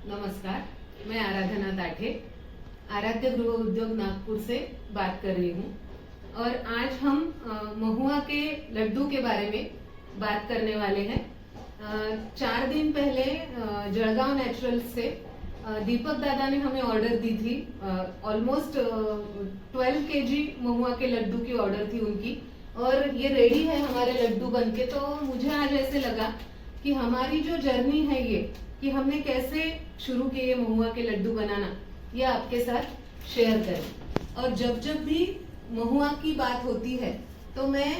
नमस्कार, मैं आराधना ताठे आराध्य गृह उद्योग नागपुर से बात कर रही हूँ और आज हम महुआ के लड्डू के बारे में बात करने वाले हैं। 4 दिन पहले जळगांव नेचुरल्स से दीपक दादा ने हमें ऑर्डर दी थी। ऑलमोस्ट 12 केजी महुआ के लड्डू की ऑर्डर थी उनकी और ये रेडी है हमारे लड्डू बनके। तो मुझे आज ऐसे लगा कि हमारी जो जर्नी है ये कि हमने कैसे शुरू किए महुआ के लड्डू बनाना, ये आपके साथ शेयर करें। और जब जब भी महुआ की बात होती है तो मैं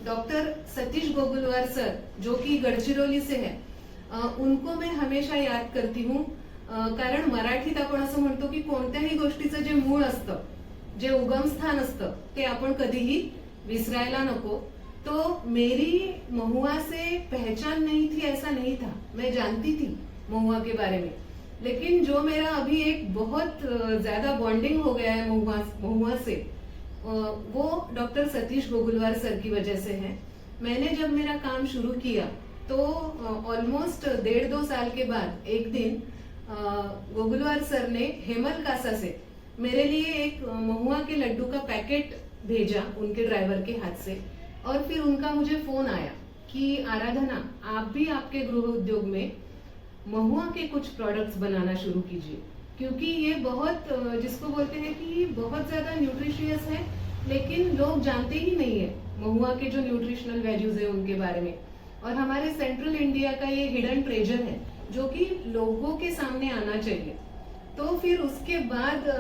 डॉक्टर सतीश गोगुलवार सर जो कि गडचिरोली से है, उनको मैं हमेशा याद करती हूँ। कारण मराठीत आपण असं म्हणतो की कोणत्याही गोष्टीचं जे मूळ असतं, जे उगमस्थान असतं, ते आपण कधीही विसरायला नको। तो मेरी महुआ से पहचान नहीं थी ऐसा नहीं था, मैं जानती थी महुआ के बारे में, लेकिन जो मेरा अभी एक बहुत ज्यादा बॉन्डिंग हो गया है महुआ से, वो डॉक्टर सतीश गोगुलवार सर की वजह से है। मैंने जब मेरा काम शुरू किया तो ऑलमोस्ट 1.5-2 साल के बाद एक दिन गोगुलवार सर ने हेमल कासा से मेरे लिए एक महुआ के लड्डू का पैकेट भेजा उनके ड्राइवर के हाथ से। और फिर उनका मुझे फोन आया कि आराधना, आप भी आपके गृह उद्योग में महुआ के कुछ प्रोडक्ट्स बनाना शुरू कीजिए, क्योंकि ये बहुत जिसको बोलते हैं कि बहुत ज्यादा न्यूट्रिशियस है, लेकिन लोग जानते ही नहीं है महुआ के जो न्यूट्रिशनल वैल्यूज है उनके बारे में। और हमारे सेंट्रल इंडिया का ये हिडन ट्रेजर है जो कि लोगों के सामने आना चाहिए। तो फिर उसके बाद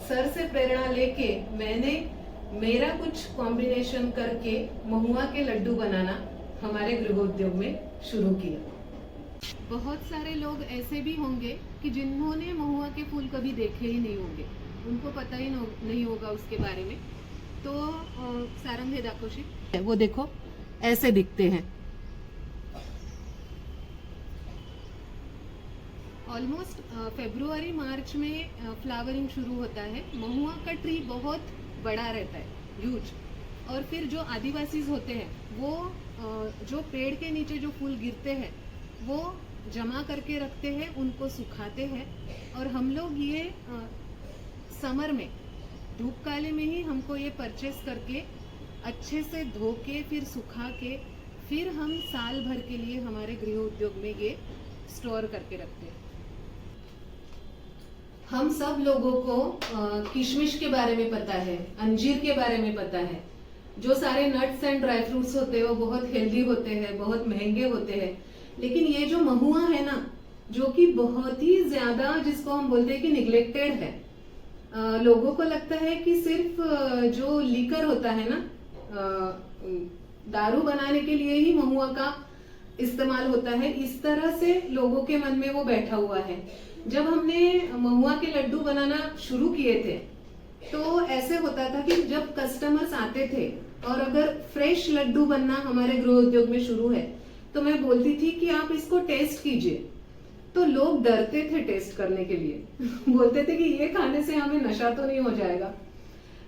सर से प्रेरणा लेके मैंने मेरा कुछ कॉम्बिनेशन करके महुआ के लड्डू बनाना हमारे गृह उद्योग में शुरू किया। बहुत सारे लोग ऐसे भी होंगे कि जिन्होंने महुआ के फूल कभी देखे ही नहीं होंगे, उनको पता ही नहीं होगा उसके बारे में। तो सारंग हे दाखोशी, वो देखो ऐसे दिखते हैं। ऑलमोस्ट फरवरी मार्च में फ्लावरिंग शुरू होता है। महुआ का ट्री बहुत बड़ा रहता है, ह्यूज। और फिर जो आदिवासीज होते हैं वो जो पेड़ के नीचे जो फूल गिरते हैं वो जमा करके रखते हैं, उनको सुखाते हैं। और हम लोग ये समर में धूप काले में ही हमको ये परचेस करके अच्छे से धो के फिर सुखा के फिर हम साल भर के लिए हमारे गृह उद्योग में ये स्टोर करके रखते हैं। हम सब लोगों को किशमिश के बारे में पता है, अंजीर के बारे में पता है। जो सारे नट्स एंड ड्राई फ्रूट्स होते हैं वो बहुत हेल्दी होते हैं, बहुत महंगे होते हैं। लेकिन ये जो महुआ है ना, जो कि बहुत ही ज्यादा जिसको हम बोलते हैं कि निग्लेक्टेड है। लोगों को लगता है कि सिर्फ जो लीकर होता है ना, दारू बनाने के लिए ही महुआ का इस्तेमाल होता है, इस तरह से लोगों के मन में वो बैठा हुआ है। जब हमने महुआ के लड्डू बनाना शुरू किए थे तो ऐसे होता था कि जब कस्टमर्स आते थे और अगर फ्रेश लड्डू बनना हमारे गृह उद्योग में शुरू है तो मैं बोलती थी कि आप इसको टेस्ट कीजिए। तो लोग डरते थे टेस्ट करने के लिए बोलते थे कि ये खाने से हमें नशा तो नहीं हो जाएगा।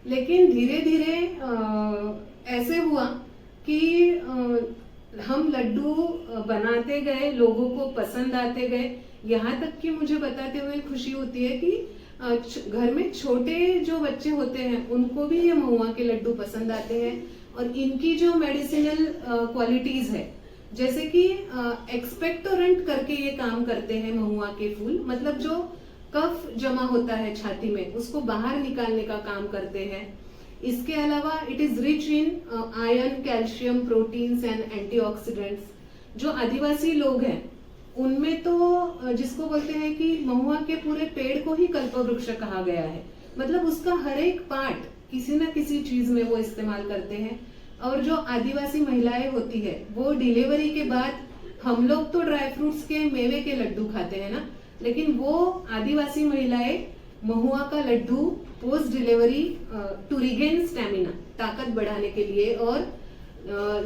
लेकिन धीरे धीरे ऐसे हुआ कि हम लड्डू बनाते गए, लोगों को पसंद आते गए। यहाँ तक कि मुझे बताते हुए खुशी होती है कि घर में छोटे जो बच्चे होते हैं उनको भी ये महुआ के लड्डू पसंद आते हैं। और इनकी जो मेडिसिनल क्वालिटीज है, जैसे कि एक्सपेक्टोरेंट करके ये काम करते हैं महुआ के फूल, मतलब जो कफ जमा होता है छाती में उसको बाहर निकालने का काम करते हैं। इसके अलावा it is rich in iron, calcium, proteins and antioxidants. जो आदिवासी लोग हैं उनमें तो जिसको बोलते हैं कि महुआ के पूरे पेड़ को ही कल्पवृक्ष कहा गया है, मतलब उसका हर एक पार्ट किसी न किसी चीज में वो इस्तेमाल करते हैं। और जो आदिवासी महिलाएं होती है वो डिलीवरी के बाद, हम लोग तो ड्राई फ्रूट्स के मेवे के लड्डू खाते हैं ना, लेकिन वो आदिवासी महिलाएं महुआ का लड्डू post delivery to regain stamina, ताकत बढ़ाने के लिए और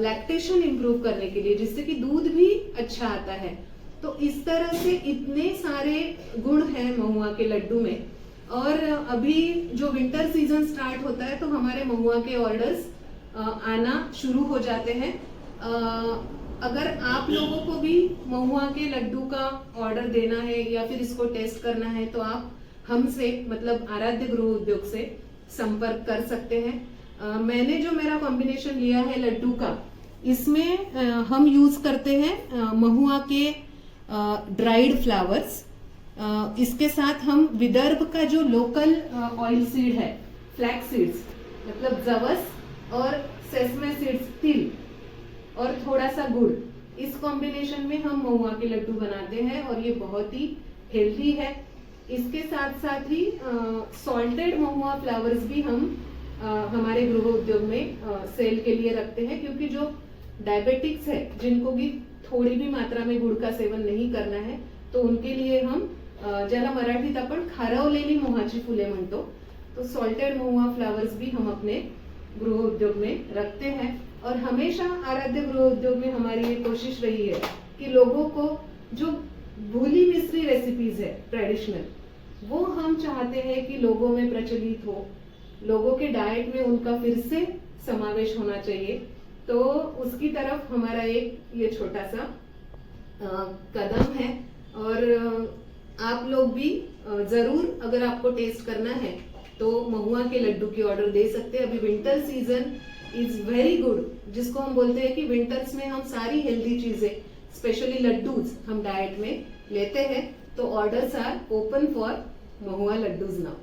लैक्टेशन इंप्रूव करने के लिए, जिससे कि दूध भी अच्छा आता है। तो इस तरह से इतने सारे गुण हैं महुआ के लड्डू में। और अभी जो विंटर सीजन स्टार्ट होता है तो हमारे महुआ के ऑर्डर्स आना शुरू हो जाते हैं। अगर आप लोगों को भी महुआ के लड्डू का ऑर्डर देना है या फिर इसको टेस्ट करना है तो आप हमसे मतलब आराध्य गृह उद्योग से संपर्क कर सकते हैं। मैंने जो मेरा कॉम्बिनेशन लिया है लड्डू का, इसमें हम यूज करते हैं महुआ के ड्राइड फ्लावर्स। इसके साथ हम विदर्भ का जो लोकल ऑयल सीड है, फ्लैक्स सीड्स मतलब जवस और सेसमे सीड्स तिल और थोड़ा सा गुड़, इस कॉम्बिनेशन में हम महुआ के लड्डू बनाते हैं और ये बहुत ही हेल्दी है। इसके साथ साथ ही सॉल्टेड महुआ फ्लावर्स भी हम हमारे गृह उद्योग में सेल के लिए रखते हैं, क्योंकि जो डायबिटिक्स है जिनको भी थोड़ी भी मात्रा में गुड़ का सेवन नहीं करना है तो उनके लिए हम ज्याला मराठीत आपण खारवलेली मोहाची फुले म्हणतो, तो सॉल्टेड महुआ फ्लावर्स भी हम अपने गृह उद्योग में रखते हैं। और हमेशा आराध्य गृह उद्योग में हमारी ये कोशिश रही है कि लोगों को जो भूली बिसरी रेसिपीज है ट्रेडिशनल, वो हम चाहते हैं कि लोगों में प्रचलित हो, लोगों के डाइट में उनका फिर से समावेश होना चाहिए। तो उसकी तरफ हमारा एक ये छोटा सा कदम है। और आप लोग भी जरूर अगर आपको टेस्ट करना है तो महुआ के लड्डू की ऑर्डर दे सकते हैं। अभी winter season is very good, जिसको हम बोलते हैं कि विंटर्स में हम सारी हेल्दी चीजें स्पेशली लड्डूज हम डाइट में लेते हैं, तो orders are open for mahua laddoos now.